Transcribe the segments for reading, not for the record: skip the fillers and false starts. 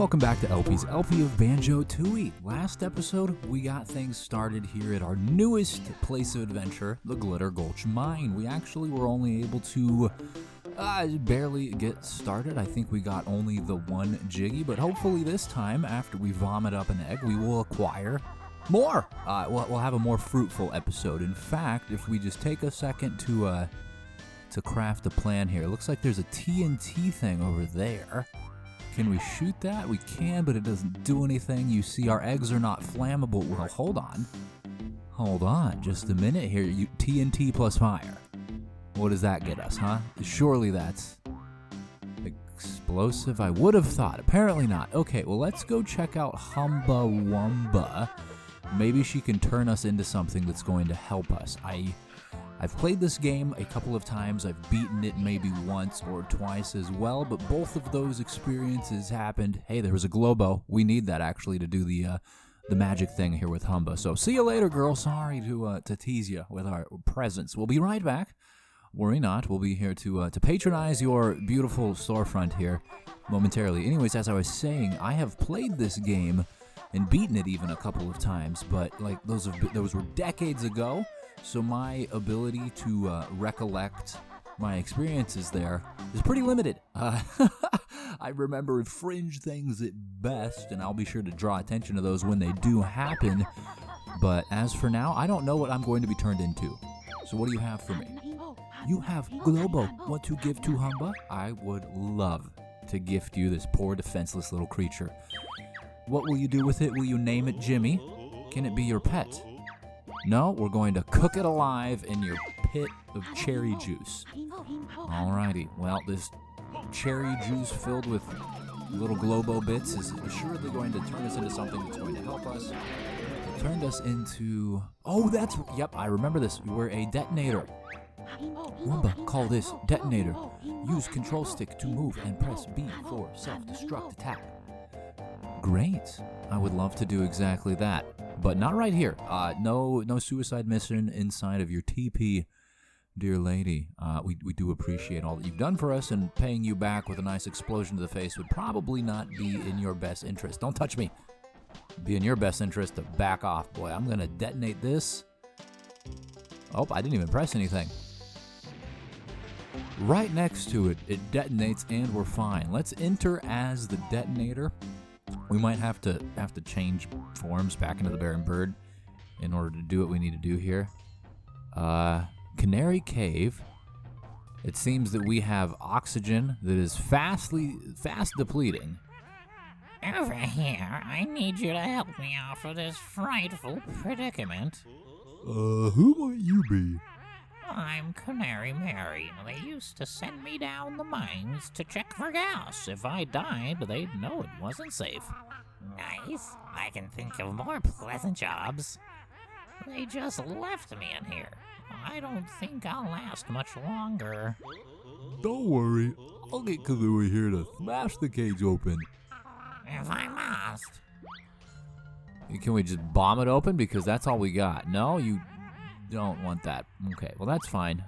welcome back to LP's LP of Banjo-Tooie. Last episode, we got things started here at our newest place of adventure, the Glitter Gulch Mine. We actually were only able to barely get started. I think we got only the one Jiggy, but hopefully this time, after we vomit up an egg, we will acquire more. We'll have a more fruitful episode. In fact, if we just take a second to craft a plan here, it looks like there's a TNT thing over there. Can we shoot that? We can, but it doesn't do anything. You see, our eggs are not flammable. Well, hold on. Hold on just a minute here. TNT plus fire. What does that get us, huh? Surely that's explosive. I would have thought. Apparently not. Okay, well, let's go check out Humba Wumba. Maybe she can turn us into something that's going to help us. I've played this game a couple of times. I've beaten it maybe once or twice as well, but both of those experiences happened. Hey, there was a Globo. We need that actually to do the magic thing here with Humba. So see you later, girl. Sorry to tease you with our presence. We'll be right back. Worry not. We'll be here to patronize your beautiful storefront here momentarily. Anyways, as I was saying, I have played this game and beaten it even a couple of times, but like those were decades ago. So my ability to recollect my experiences there is pretty limited. I remember fringe things at best, and I'll be sure to draw attention to those when they do happen. But as for now, I don't know what I'm going to be turned into. So what do you have for me? You have Globo. Want to give to Humba? I would love to gift you this poor defenseless little creature. What will you do with it? Will you name it Jimmy? Can it be your pet? No, we're going to cook it alive in your pit of cherry juice. Alrighty, well, this cherry juice filled with little Globo bits is assuredly going to turn us into something that's going to help us. It turned us into... Oh, yep, I remember this. We're a detonator. Wumba, call this detonator. Use control stick to move and press B for self-destruct attack. Great. I would love to do exactly that, but not right here. No suicide mission inside of your TP, dear lady. We do appreciate all that you've done for us, and paying you back with a nice explosion to the face would probably not be in your best interest. Don't touch me. It'd be in your best interest to back off, boy. I'm going to detonate this. Oh, I didn't even press anything. Right next to it, it detonates, and we're fine. Let's enter as the detonator. We might have to change forms back into the bear and bird in order to do what we need to do here. Canary Cave. It seems that we have oxygen that is fast depleting. Over here, I need you to help me out of this frightful predicament. Who might you be? I'm Canary Mary. They used to send me down the mines to check for gas. If I died, they'd know it wasn't safe. Nice. I can think of more pleasant jobs. They just left me in here. I don't think I'll last much longer. Don't worry. I'll get Kazooie here to smash the cage open. If I must. Can we just bomb it open? Because that's all we got. No, you don't want that. Okay, well, that's fine.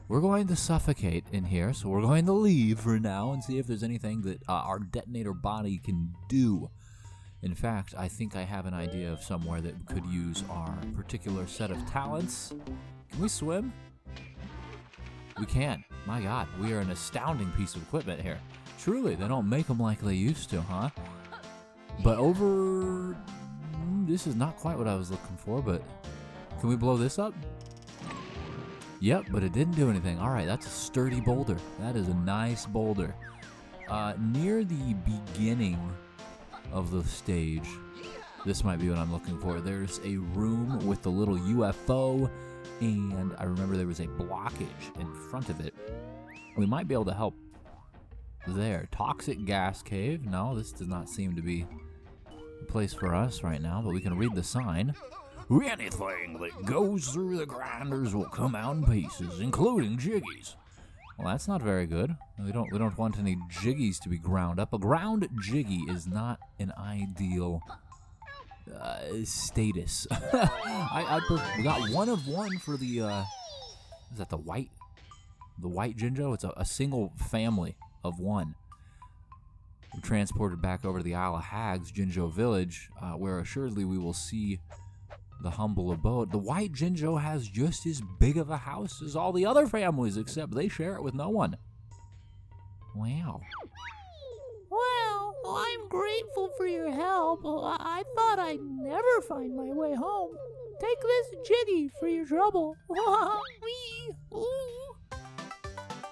We're going to suffocate in here, so we're going to leave for now and see if there's anything that our detonator body can do. In fact, I think I have an idea of somewhere that could use our particular set of talents. Can we swim? We can. My God, we are an astounding piece of equipment here. Truly, they don't make them like they used to, huh? But this is not quite what I was looking for, but can we blow this up? Yep, but it didn't do anything. All right, that's a sturdy boulder. That is a nice boulder. Near the beginning of the stage, this might be what I'm looking for. There's a room with the little UFO, and I remember there was a blockage in front of it. We might be able to help there. Toxic gas cave. No, this does not seem to be a place for us right now, but we can read the sign. Anything that goes through the grinders will come out in pieces, including jiggies. Well, that's not very good. We don't want any jiggies to be ground up. A ground jiggy is not an ideal status. We got 1 of 1 for the is that the white Jinjo? It's a single family of 1. We're transported back over to the Isle of Hags, Jinjo Village, where assuredly we will see the humble abode. The white Jinjo has just as big of a house as all the other families, except they share it with no one. Wow. Well, I'm grateful for your help. I thought I'd never find my way home. Take this Jiggy for your trouble.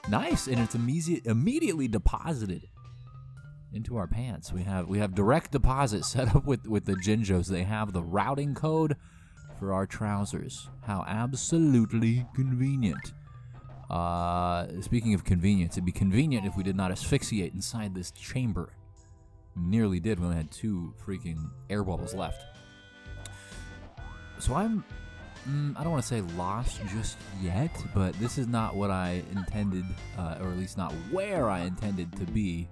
Nice, and it's immediately deposited into our pants. We have direct deposit set up with the Jinjos. They have the routing code for our trousers. How absolutely convenient. Speaking of convenience, it'd be convenient if we did not asphyxiate inside this chamber. Nearly did when we had 2 freaking air bubbles left. So I don't want to say lost just yet, but this is not what I intended, or at least not where I intended to be.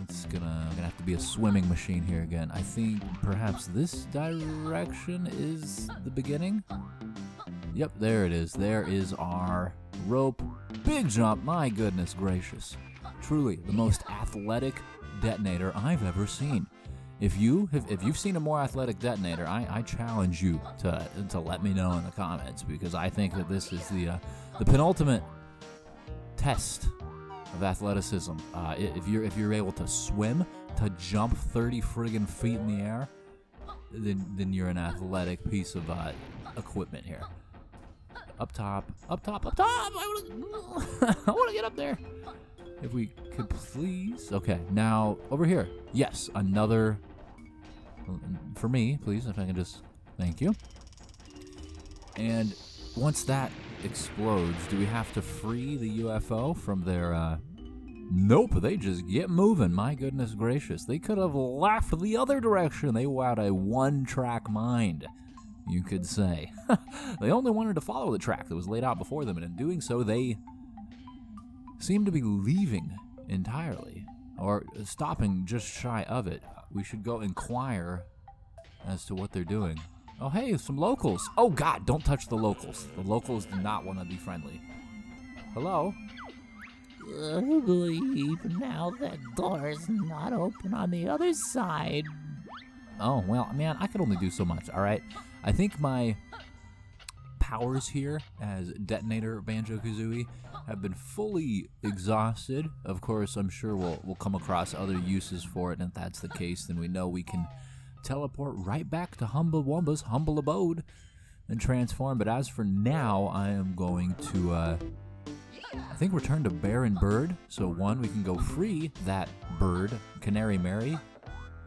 It's gonna have to be a swimming machine here again. I think perhaps this direction is the beginning. Yep, there it is. There is our rope. Big jump, my goodness gracious. Truly, the most athletic detonator I've ever seen. If you've seen a more athletic detonator, I challenge you to let me know in the comments, because I think that this is the penultimate test of athleticism. If you're able to swim, to jump 30 friggin' feet in the air, then you're an athletic piece of equipment here. Up top. I want to get up there. If we could please. Okay, now over here. Yes, another. For me, please, if I can just. Thank you. And once that explodes, do we have to free the UFO from their. Nope, they just get moving. My goodness gracious. They could have left the other direction. They had a one-track mind, you could say. They only wanted to follow the track that was laid out before them, and in doing so, they seem to be leaving entirely, or stopping just shy of it. We should go inquire as to what they're doing. Oh, hey, some locals. Oh, God, don't touch the locals. The locals do not want to be friendly. Hello? I believe now that door's not open on the other side. Oh, well, man, I could only do so much, all right? I think my powers here as detonator Banjo-Kazooie have been fully exhausted. Of course, I'm sure we'll come across other uses for it, and if that's the case, then we know we can teleport right back to Humble Wumba's humble abode and transform. But as for now, I am going to, I think, return to Bear and Bird. So one, we can go free that bird, Canary Mary.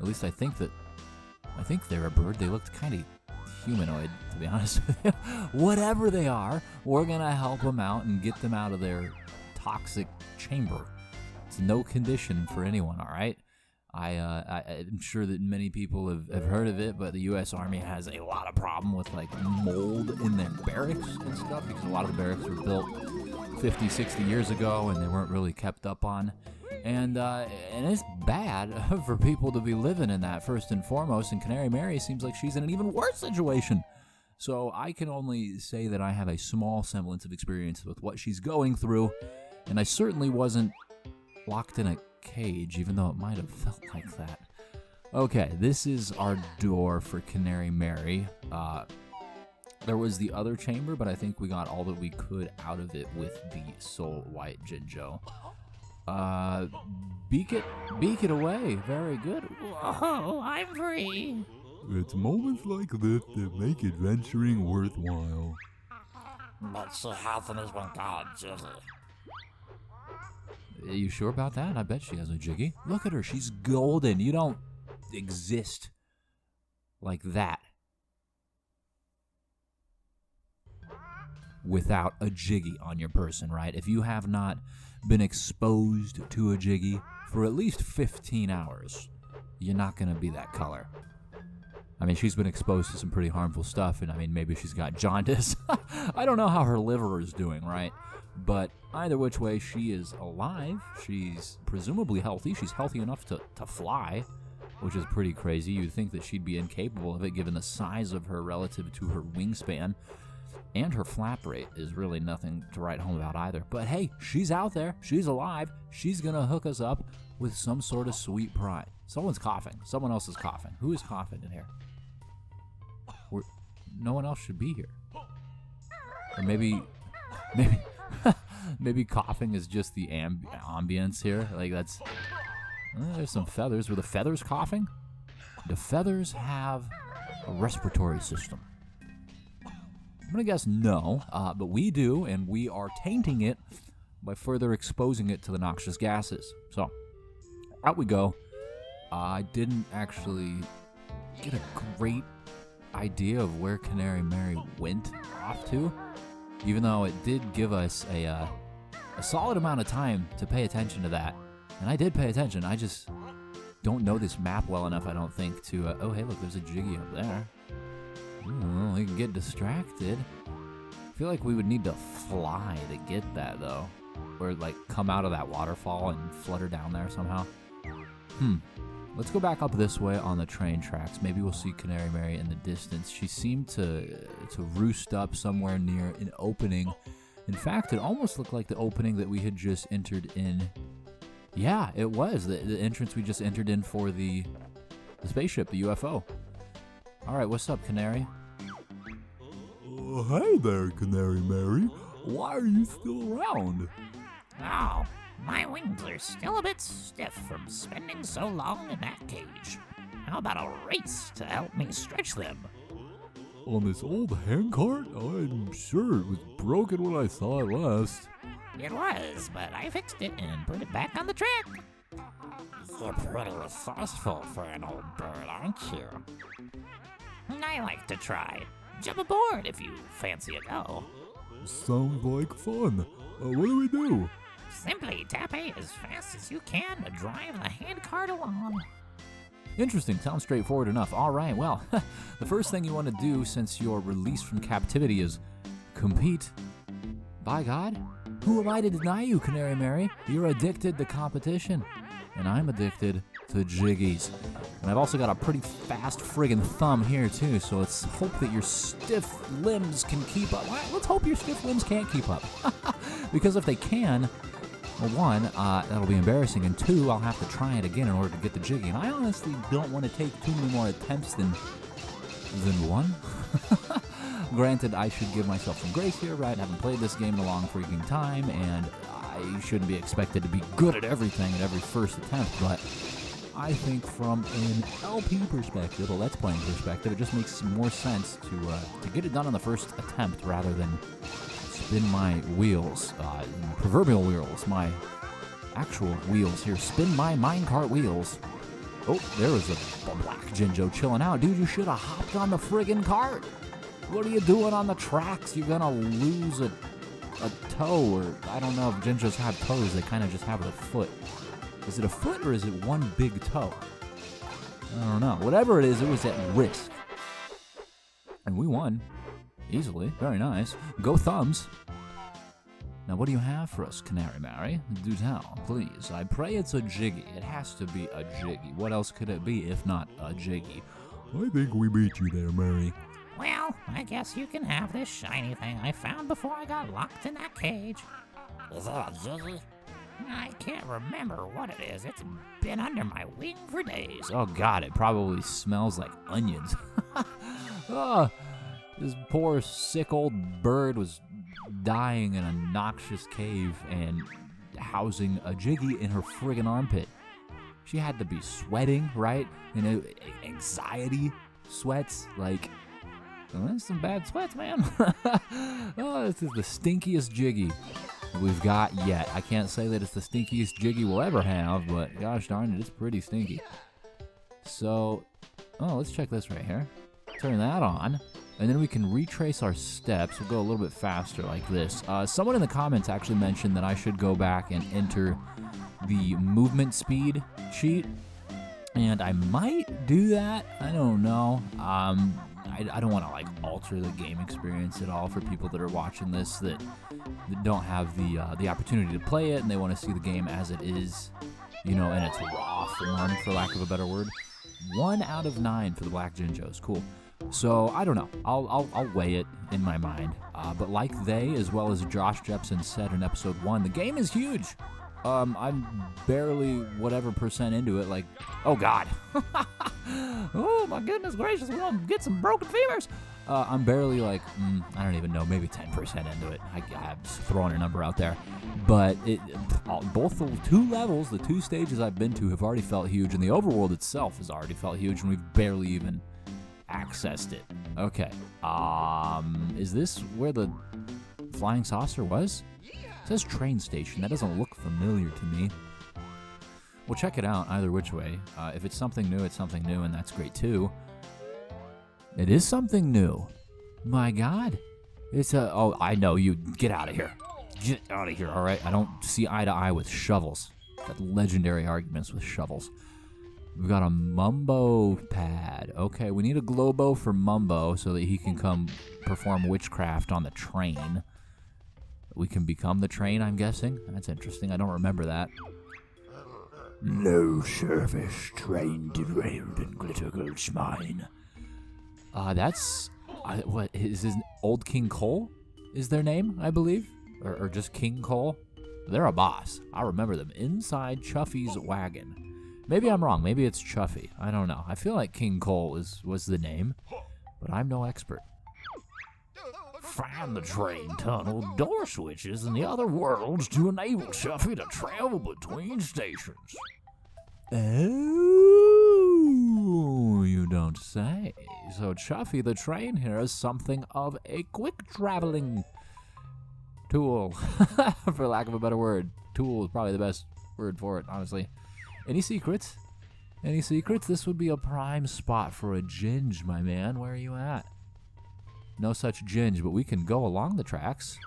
At least I think they're a bird. They looked kind of humanoid, to be honest with you. Whatever they are, we're gonna help them out and get them out of their toxic chamber. It's no condition for anyone, all right? I'm sure that many people have heard of it, but the U.S. Army has a lot of problem with like mold in their barracks and stuff, because a lot of the barracks were built 50, 60 years ago and they weren't really kept up on. And it's bad for people to be living in that, first and foremost, and Canary Mary seems like she's in an even worse situation. So I can only say that I have a small semblance of experience with what she's going through, and I certainly wasn't locked in a cage, even though it might have felt like that. Okay, this is our door for Canary Mary. There was the other chamber, but I think we got all that we could out of it with the Soul White Jinjo. Beak it away. Very good. Whoa, I'm free. It's moments like this that make adventuring worthwhile. But she hasn't even got a Jiggy. Are you sure about that? I bet she has a Jiggy. Look at her. She's golden. You don't exist like that without a Jiggy on your person, right? If you have not been exposed to a Jiggy for at least 15 hours, you're not going to be that color. I mean, she's been exposed to some pretty harmful stuff, and I mean, maybe she's got jaundice. I don't know how her liver is doing, right? But either which way, she is alive. She's presumably healthy. She's healthy enough to fly, which is pretty crazy. You'd think that she'd be incapable of it, given the size of her relative to her wingspan. And her flap rate is really nothing to write home about either. But hey, she's out there. She's alive. She's going to hook us up with some sort of sweet prize. Someone's coughing. Someone else is coughing. Who is coughing in here? No one else should be here. Or maybe coughing is just the ambience here. Like that's... there's some feathers. Were the feathers coughing? Do feathers have a respiratory system? I'm going to guess no, but we do, and we are tainting it by further exposing it to the noxious gases. So, out we go. I didn't actually get a great idea of where Canary Mary went off to, even though it did give us a solid amount of time to pay attention to that. And I did pay attention. I just don't know this map well enough, I don't think, to... oh, hey, look, there's a Jiggy up there. Ooh, we can get distracted. I feel like we would need to fly to get that, though. Or, like, come out of that waterfall and flutter down there somehow. Let's go back up this way on the train tracks. Maybe we'll see Canary Mary in the distance. She seemed to roost up somewhere near an opening. In fact, it almost looked like the opening that we had just entered in. Yeah, it was. The entrance we just entered in for the spaceship, the UFO. All right, what's up, Canary? Hey there, Canary Mary. Why are you still around? Oh, my wings are still a bit stiff from spending so long in that cage. How about a race to help me stretch them? On this old handcart? I'm sure it was broken when I saw it last. It was, but I fixed it and put it back on the track. You're pretty resourceful for an old bird, aren't you? I like to try. Jump aboard if you fancy a go. Sounds like fun. What do we do? Simply tap A as fast as you can to drive the handcart along. Interesting. Sounds straightforward enough. All right, well, the first thing you want to do since you're released from captivity is compete. By God, who am I to deny you, Canary Mary? You're addicted to competition, and I'm addicted to jiggies. And I've also got a pretty fast friggin' thumb here, too, so let's hope that your stiff limbs can keep up. Let's hope your stiff limbs can't keep up. Because if they can, well, one, that'll be embarrassing, and two, I'll have to try it again in order to get the Jiggy. And I honestly don't want to take too many more attempts than one. Granted, I should give myself some grace here, right? I haven't played this game in a long freaking time, and I shouldn't be expected to be good at everything at every first attempt, but I think from an LP perspective, a Let's Playing perspective, it just makes more sense to get it done on the first attempt rather than spin my wheels, proverbial wheels, my actual wheels here. Spin my minecart wheels. Oh, there was a black Jinjo chilling out. Dude, you should have hopped on the friggin' cart. What are you doing on the tracks? You're gonna lose a toe, or I don't know if Jinjos have toes. They kind of just have a foot. Is it a foot or is it one big toe? I don't know. Whatever it is, it was at risk. And we won. Easily. Very nice. Go thumbs. Now, what do you have for us, Canary Mary? Do tell, please. I pray it's a Jiggy. It has to be a Jiggy. What else could it be if not a Jiggy? I think we beat you there, Mary. Well, I guess you can have this shiny thing I found before I got locked in that cage. Is that a Jiggy? I can't remember what it is. It's been under my wing for days. Oh, God, it probably smells like onions. Oh, this poor, sick old bird was dying in a noxious cave and housing a Jiggy in her friggin' armpit. She had to be sweating, right? You know, anxiety sweats, like... Oh, that's some bad sweats, man. Oh, this is the stinkiest Jiggy we've got yet. I can't say that it's the stinkiest Jiggy we'll ever have, but gosh darn it, it's pretty stinky. So, let's check this right here. Turn that on, and then we can retrace our steps. We'll go a little bit faster like this. Someone in the comments actually mentioned that I should go back and enter the movement speed sheet, and I might do that. I don't know. I don't want to, like, alter the game experience at all for people that are watching this that don't have the opportunity to play it and they want to see the game as it is, you know, in its raw form, for lack of a better word. 1 out of 9 for the Black Jinjos. Cool. So I don't know. I'll weigh it in my mind. But like they, as well as Josh Jepson said in episode 1, the game is huge. I'm barely whatever percent into it. Like, oh God, oh my goodness gracious, we're gonna get some broken femurs. I'm barely like, I don't even know, maybe 10% into it. I'm just throwing a number out there. But both the 2 levels, the 2 stages I've been to have already felt huge, and the overworld itself has already felt huge, and we've barely even accessed it. Okay. Is this where the flying saucer was? It says train station. That doesn't look familiar to me. We'll check it out either which way. If it's something new, it's something new, and that's great too. It is something new. My God. It's a... Oh, I know you. Get out of here. Get out of here, all right? I don't see eye to eye with shovels. Got legendary arguments with shovels. We've got a Mumbo pad. Okay, we need a Globo for Mumbo so that he can come perform witchcraft on the train. We can become the train, I'm guessing. That's interesting. I don't remember that. No service, train derailed in Glittergirl's mine. That's... what, is his Old King Cole? Is their name, I believe? Or just King Cole? They're a boss. I remember them. Inside CHUFFY'S wagon. Maybe I'm wrong. Maybe it's Chuffy. I don't know. I feel like King Cole was the name, but I'm no expert. Find the train tunnel door switches in the other worlds to enable Chuffy to travel between stations. Oh, you don't say. So Chuffy the train here is something of a quick traveling tool, for lack of a better word. Tool is probably the best word for it, honestly. Any secrets? Any secrets? This would be a prime spot for a ginge, my man. Where are you at? No such ginge, but we can go along the tracks.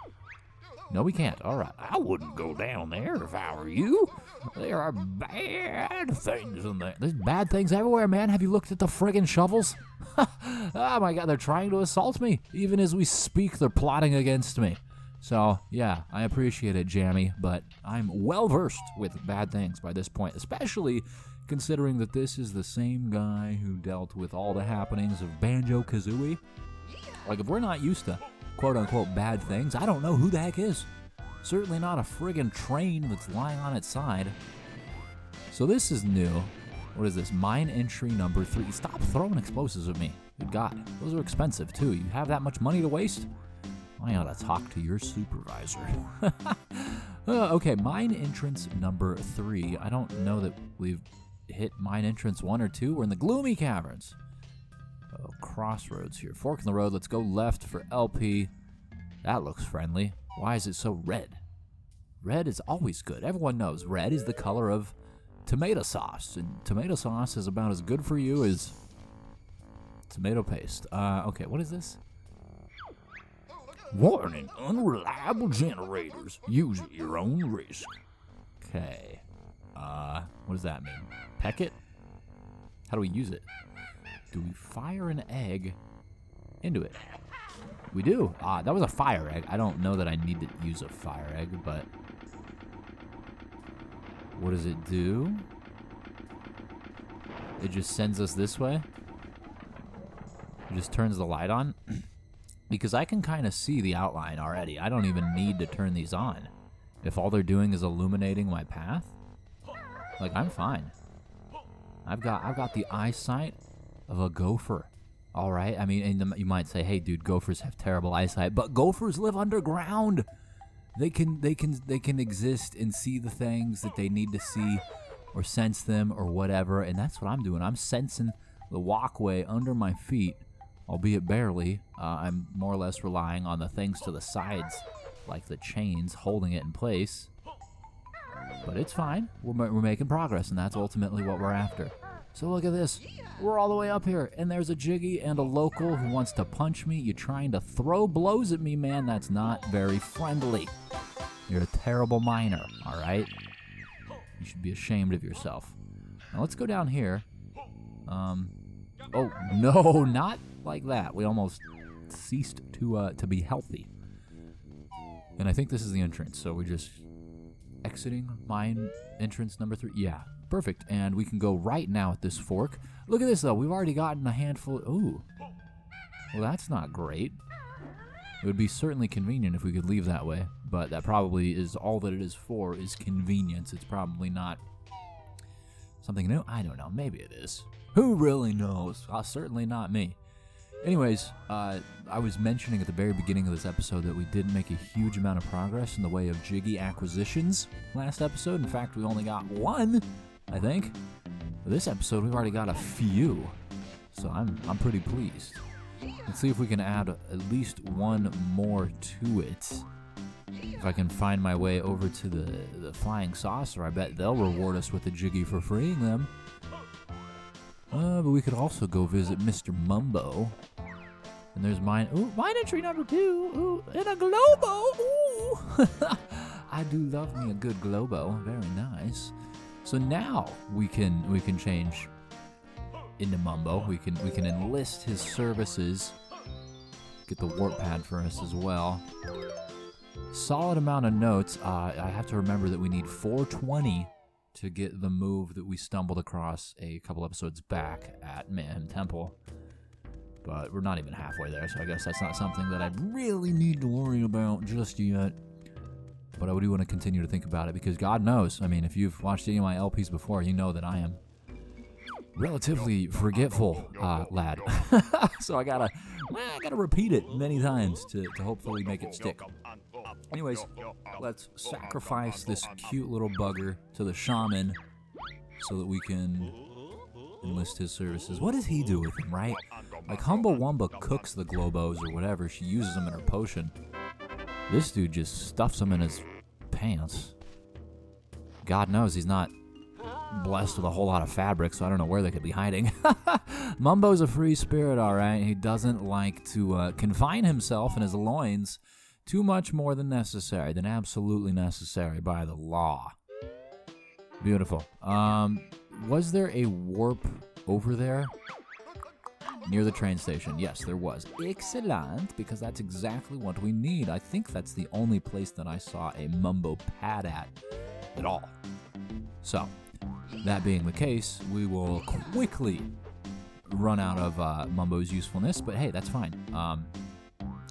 No, we can't. All right. I wouldn't go down there if I were you. There are bad things in there. There's bad things everywhere, man. Have you looked at the friggin' shovels? Oh, my God. They're trying to assault me. Even as we speak, they're plotting against me. So, yeah, I appreciate it, Jammy, but I'm well-versed with bad things by this point, especially considering that this is the same guy who dealt with all the happenings of Banjo-Kazooie. Like, if we're not used to quote-unquote bad things, I don't know who the heck is. Certainly not a friggin' train that's lying on its side. So this is new. What is this? Mine entry number 3. Stop throwing explosives at me. Good God. Those are expensive, too. You have that much money to waste? I ought to talk to your supervisor. Okay, mine entrance number 3. I don't know that we've hit mine entrance 1 or 2. We're in the Gloomy Caverns. Oh, crossroads here. Fork in the road. Let's go left for LP. That looks friendly. Why is it so red? Red is always good. Everyone knows red is the color of tomato sauce. And tomato sauce is about as good for you as tomato paste. Okay, what is this? Warning, unreliable generators. Use at your own risk. Okay. What does that mean? Peck it? How do we use it? Do we fire an egg into it? We do. That was a fire egg. I don't know that I need to use a fire egg, but... What does it do? It just sends us this way? It just turns the light on? Because I can kind of see the outline already. I don't even need to turn these on. If all they're doing is illuminating my path, like, I'm fine. I've got the eyesight of a gopher. All right? I mean, and you might say, hey, dude, gophers have terrible eyesight, but gophers live underground. They can exist and see the things that they need to see or sense them or whatever, and that's what I'm doing. I'm sensing the walkway under my feet, albeit barely. I'm more or less relying on the things to the sides, like the chains holding it in place. But it's fine. We're making progress, and that's ultimately what we're after. So look at this. We're all the way up here, and there's a Jiggy and a local who wants to punch me. You're trying to throw blows at me, man. That's not very friendly. You're a terrible miner, all right? You should be ashamed of yourself. Now let's go down here. Oh, no, not like that. We almost ceased to be healthy. And I think this is the entrance, so we're just exiting mine entrance number 3. Yeah, perfect. And we can go right now at this fork. Look at this, though. We've already gotten a handful. Ooh, Well, that's not great. It would be certainly convenient if we could leave that way, but that probably is all that it is for, is convenience. It's probably not something new. I don't know. Maybe it is. Who really knows? Certainly not me. Anyways, I was mentioning at the very beginning of this episode that we didn't make a huge amount of progress in the way of Jiggy acquisitions last episode. In fact, we only got one, I think. This episode, we've already got a few, so I'm pretty pleased. Let's see if we can add at least one more to it. If I can find my way over to the Flying Saucer, I bet they'll reward us with a Jiggy for freeing them. But we could also go visit Mr. Mumbo. And there's mine. Ooh, mine entry number 2. Ooh, and a Globo. Ooh. I do love me a good Globo. Very nice. So now we can change into Mumbo. We can enlist his services. Get the warp pad for us as well. Solid amount of notes. I have to remember that we need 420 to get the move that we stumbled across a couple episodes back at Mayhem Temple. But we're not even halfway there, so I guess that's not something that I really need to worry about just yet. But I do want to continue to think about it, because God knows, I mean, if you've watched any of my LPs before, you know that I am relatively forgetful lad. So I gotta repeat it many times to hopefully make it stick. Anyways, let's sacrifice this cute little bugger to the shaman so that we can enlist his services. What does he do with him, right? Like, Humba Wumba cooks the Globos or whatever. She uses them in her potion. This dude just stuffs them in his pants. God knows he's not blessed with a whole lot of fabric, so I don't know where they could be hiding. Mumbo's a free spirit, all right. He doesn't like to confine himself in his loins too much more than necessary, than absolutely necessary by the law. Beautiful. Was there a warp over there? Near the train station. Yes, there was. Excellent, because that's exactly what we need. I think that's the only place that I saw a Mumbo pad at all. So, that being the case, we will quickly run out of Mumbo's usefulness, but hey, that's fine.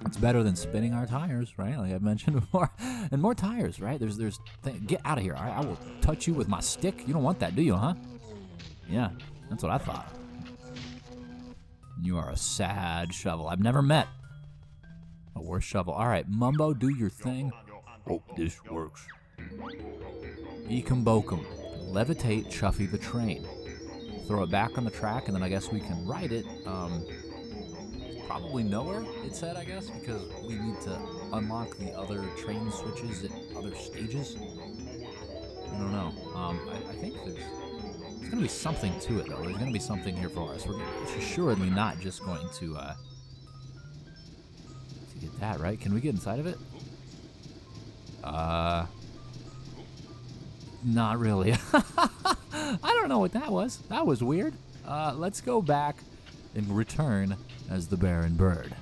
It's better than spinning our tires, right? Like I've mentioned before. And more tires, right? Get out of here, all right? I will touch you with my stick. You don't want that, do you, huh? Yeah, that's what I thought. You are a sad shovel. I've never met a worse shovel. All right, Mumbo, do your thing. Hope this works. Ekum Bokum. Levitate Chuffy the train. Throw it back on the track, and then I guess we can ride it. Probably nowhere, it said, I guess, because we need to unlock the other train switches at other stages. I don't know. I think there's going to be something to it, though. There's going to be something here for us. It's assuredly not just going to get that, right? Can we get inside of it? Not really. I don't know what that was. That was weird. Let's go back and return as the Baron Bird.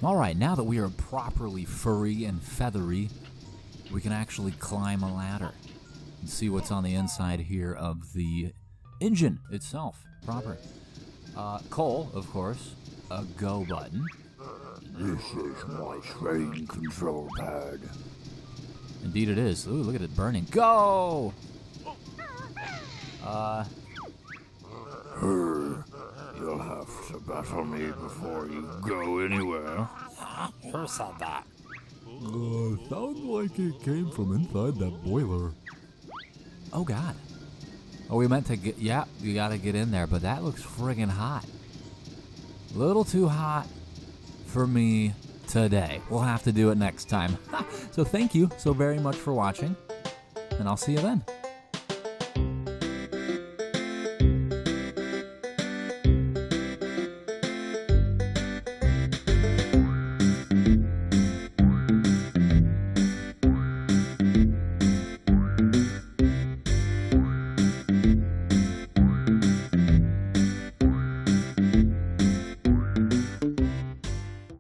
Alright, now that we are properly furry and feathery, we can actually climb a ladder and see what's on the inside here of the engine itself, proper. Cole, of course, a go button. This is my train control pad. Indeed it is. Ooh, look at it burning. Go! You'll have to battle me before you go anywhere. Who said that? Sounds like it came from inside that boiler. Oh, God. Oh, we meant to get... Yeah, you gotta get in there, but that looks friggin' hot. A little too hot for me today. We'll have to do it next time. So thank you so very much for watching, and I'll see you then.